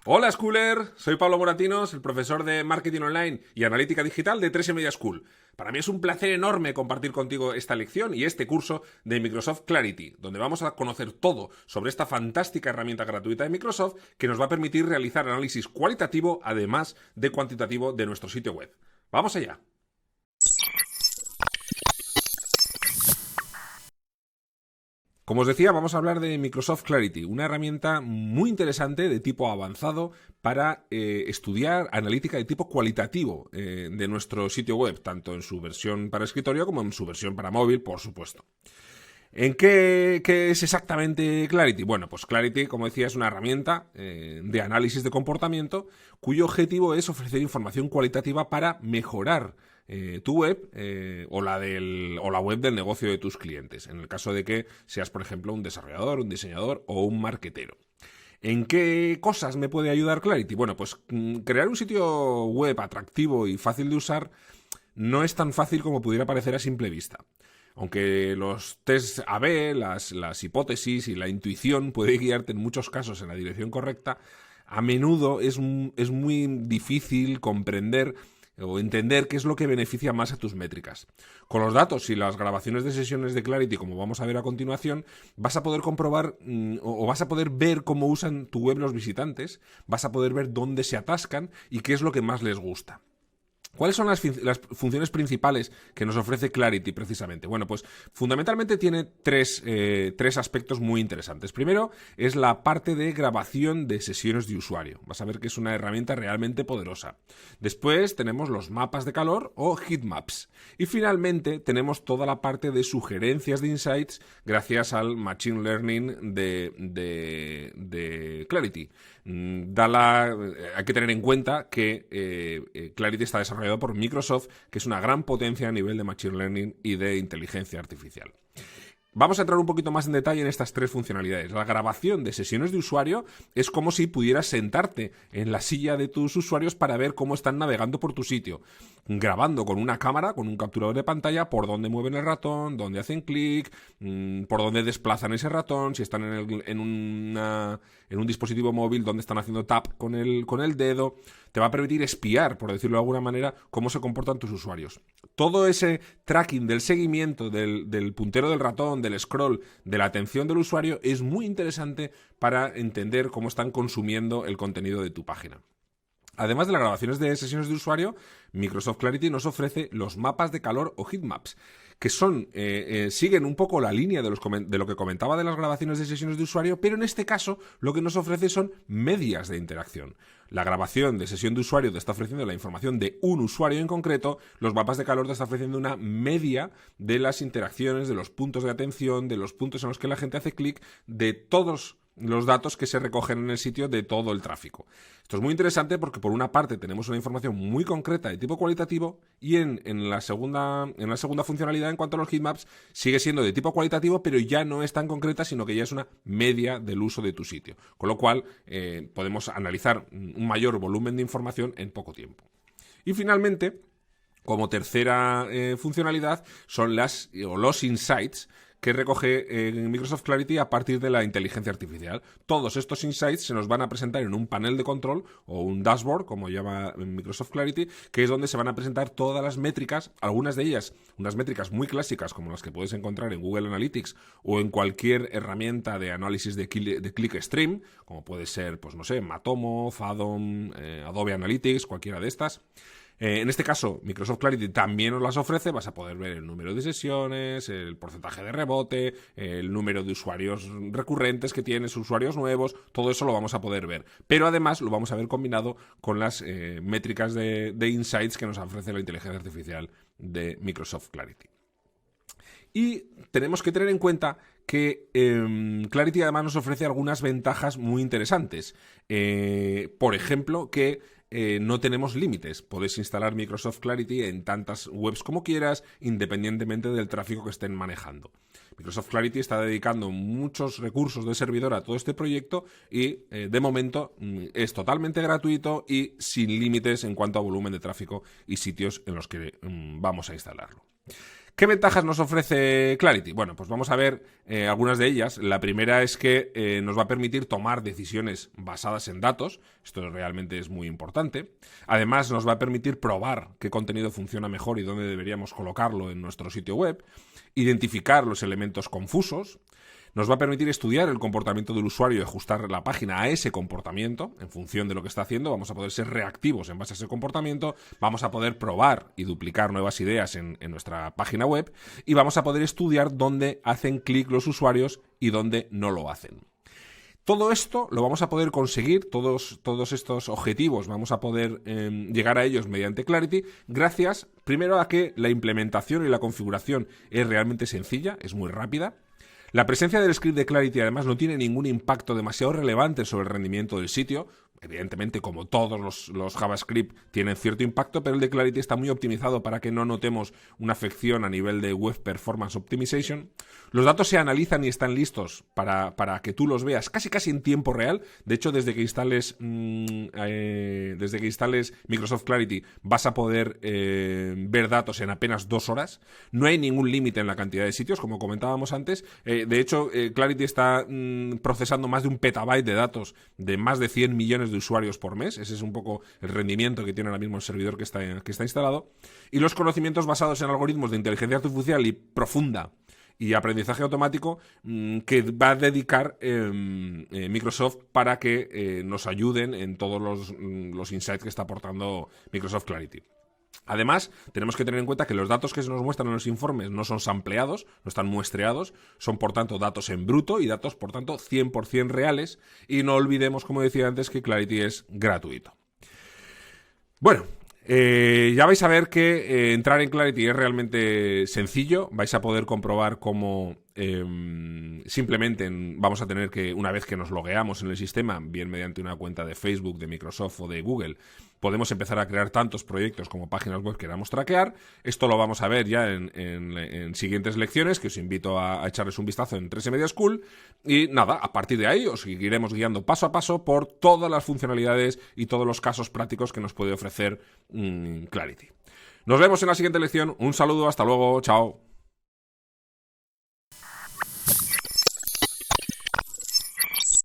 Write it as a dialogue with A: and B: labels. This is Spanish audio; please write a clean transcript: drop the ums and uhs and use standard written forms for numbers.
A: Hola Schooler, soy Pablo Moratinos, el profesor de Marketing Online y Analítica Digital de 3 Media School. Para mí es un placer enorme compartir contigo esta lección y este curso de Microsoft Clarity, donde vamos a conocer todo sobre esta fantástica herramienta gratuita de Microsoft que nos va a permitir realizar análisis cualitativo además de cuantitativo de nuestro sitio web. ¡Vamos allá! Como os decía, vamos a hablar de Microsoft Clarity, una herramienta muy interesante de tipo avanzado para estudiar analítica de tipo cualitativo de nuestro sitio web, tanto en su versión para escritorio como en su versión para móvil, por supuesto. ¿En qué es exactamente Clarity? Bueno, pues Clarity, como decía, es una herramienta de análisis de comportamiento cuyo objetivo es ofrecer información cualitativa para mejorar tu web o la web del negocio de tus clientes, en el caso de que seas, por ejemplo, un desarrollador, un diseñador o un marketero. ¿En qué cosas me puede ayudar Clarity? Bueno, pues crear un sitio web atractivo y fácil de usar no es tan fácil como pudiera parecer a simple vista. Aunque los test A/B, las hipótesis y la intuición puede guiarte en muchos casos en la dirección correcta, a menudo es muy difícil comprender o entender qué es lo que beneficia más a tus métricas. Con los datos y las grabaciones de sesiones de Clarity, como vamos a ver a continuación, vas a poder comprobar o vas a poder ver cómo usan tu web los visitantes, vas a poder ver dónde se atascan y qué es lo que más les gusta. ¿Cuáles son las funciones principales que nos ofrece Clarity precisamente? Bueno, pues fundamentalmente tiene tres aspectos muy interesantes. Primero es la parte de grabación de sesiones de usuario. Vas a ver que es una herramienta realmente poderosa. Después tenemos los mapas de calor o heatmaps. Y finalmente tenemos toda la parte de sugerencias de insights gracias al Machine Learning de Clarity. Hay que tener en cuenta que Clarity está desarrollado por Microsoft, que es una gran potencia a nivel de Machine Learning y de inteligencia artificial. Vamos a entrar un poquito más en detalle en estas tres funcionalidades. La grabación de sesiones de usuario es como si pudieras sentarte en la silla de tus usuarios para ver cómo están navegando por tu sitio, grabando con una cámara, con un capturador de pantalla, por dónde mueven el ratón, dónde hacen clic, por dónde desplazan ese ratón, si están en un dispositivo móvil, dónde están haciendo tap con el dedo. Te va a permitir espiar, por decirlo de alguna manera, cómo se comportan tus usuarios. Todo ese tracking del seguimiento, del puntero del ratón, del scroll, de la atención del usuario, es muy interesante para entender cómo están consumiendo el contenido de tu página. Además de las grabaciones de sesiones de usuario, Microsoft Clarity nos ofrece los mapas de calor o heatmaps, que siguen un poco la línea de lo que comentaba de las grabaciones de sesiones de usuario, pero en este caso lo que nos ofrece son medias de interacción. La grabación de sesión de usuario te está ofreciendo la información de un usuario en concreto, los mapas de calor te está ofreciendo una media de las interacciones, de los puntos de atención, de los puntos en los que la gente hace clic, de todos los datos que se recogen en el sitio de todo el tráfico. Esto es muy interesante porque por una parte tenemos una información muy concreta de tipo cualitativo y en la segunda funcionalidad en cuanto a los heatmaps sigue siendo de tipo cualitativo, pero ya no es tan concreta, sino que ya es una media del uso de tu sitio. Con lo cual podemos analizar un mayor volumen de información en poco tiempo. Y finalmente, como tercera funcionalidad, son los insights que recoge Microsoft Clarity a partir de la inteligencia artificial. Todos estos insights se nos van a presentar en un panel de control o un dashboard, como llama Microsoft Clarity, que es donde se van a presentar todas las métricas, algunas de ellas unas métricas muy clásicas como las que puedes encontrar en Google Analytics o en cualquier herramienta de análisis de ClickStream, como puede ser, pues no sé, Matomo, Fathom, Adobe Analytics, cualquiera de estas. En este caso, Microsoft Clarity también nos las ofrece. Vas a poder ver el número de sesiones, el porcentaje de rebote, el número de usuarios recurrentes que tienes, usuarios nuevos, todo eso lo vamos a poder ver. Pero además lo vamos a ver combinado con las métricas de insights que nos ofrece la inteligencia artificial de Microsoft Clarity. Y tenemos que tener en cuenta que Clarity además nos ofrece algunas ventajas muy interesantes. Por ejemplo, que no tenemos límites. Puedes instalar Microsoft Clarity en tantas webs como quieras, independientemente del tráfico que estén manejando. Microsoft Clarity está dedicando muchos recursos de servidor a todo este proyecto y de momento es totalmente gratuito y sin límites en cuanto a volumen de tráfico y sitios en los que vamos a instalarlo. ¿Qué ventajas nos ofrece Clarity? Bueno, pues vamos a ver algunas de ellas. La primera es que nos va a permitir tomar decisiones basadas en datos. Esto realmente es muy importante. Además, nos va a permitir probar qué contenido funciona mejor y dónde deberíamos colocarlo en nuestro sitio web, identificar los elementos confusos. Nos va a permitir estudiar el comportamiento del usuario y ajustar la página a ese comportamiento en función de lo que está haciendo. Vamos a poder ser reactivos en base a ese comportamiento. Vamos a poder probar y duplicar nuevas ideas en nuestra página web. Y vamos a poder estudiar dónde hacen clic los usuarios y dónde no lo hacen. Todo esto lo vamos a poder conseguir, todos estos objetivos vamos a poder llegar a ellos mediante Clarity, gracias primero a que la implementación y la configuración es realmente sencilla, es muy rápida. La presencia del script de Clarity además no tiene ningún impacto demasiado relevante sobre el rendimiento del sitio. Evidentemente, como todos los JavaScript tienen cierto impacto, pero el de Clarity está muy optimizado para que no notemos una afección a nivel de Web Performance Optimization. Los datos se analizan y están listos para que tú los veas casi en tiempo real. De hecho, desde que instales Microsoft Clarity vas a poder ver datos en apenas 2 horas. No hay ningún límite en la cantidad de sitios, como comentábamos antes. De hecho, Clarity está procesando más de 1 petabyte de datos de más de 100 millones de usuarios por mes. Ese es un poco el rendimiento que tiene ahora mismo el servidor que está instalado. Y los conocimientos basados en algoritmos de inteligencia artificial y profunda y aprendizaje automático que va a dedicar Microsoft para que nos ayuden en todos los insights que está aportando Microsoft Clarity. Además, tenemos que tener en cuenta que los datos que se nos muestran en los informes no son sampleados, no están muestreados, son por tanto datos en bruto y datos por tanto 100% reales, y no olvidemos, como decía antes, que Clarity es gratuito. Bueno, ya vais a ver que entrar en Clarity es realmente sencillo. Vais a poder comprobar cómo simplemente vamos a tener que, una vez que nos logueamos en el sistema, bien mediante una cuenta de Facebook, de Microsoft o de Google, podemos empezar a crear tantos proyectos como páginas web que queramos traquear. Esto lo vamos a ver ya en siguientes lecciones, que os invito a echarles un vistazo en 3 Media School. Y nada, a partir de ahí os seguiremos guiando paso a paso por todas las funcionalidades y todos los casos prácticos que nos puede ofrecer Clarity. Nos vemos en la siguiente lección. Un saludo, hasta luego, chao.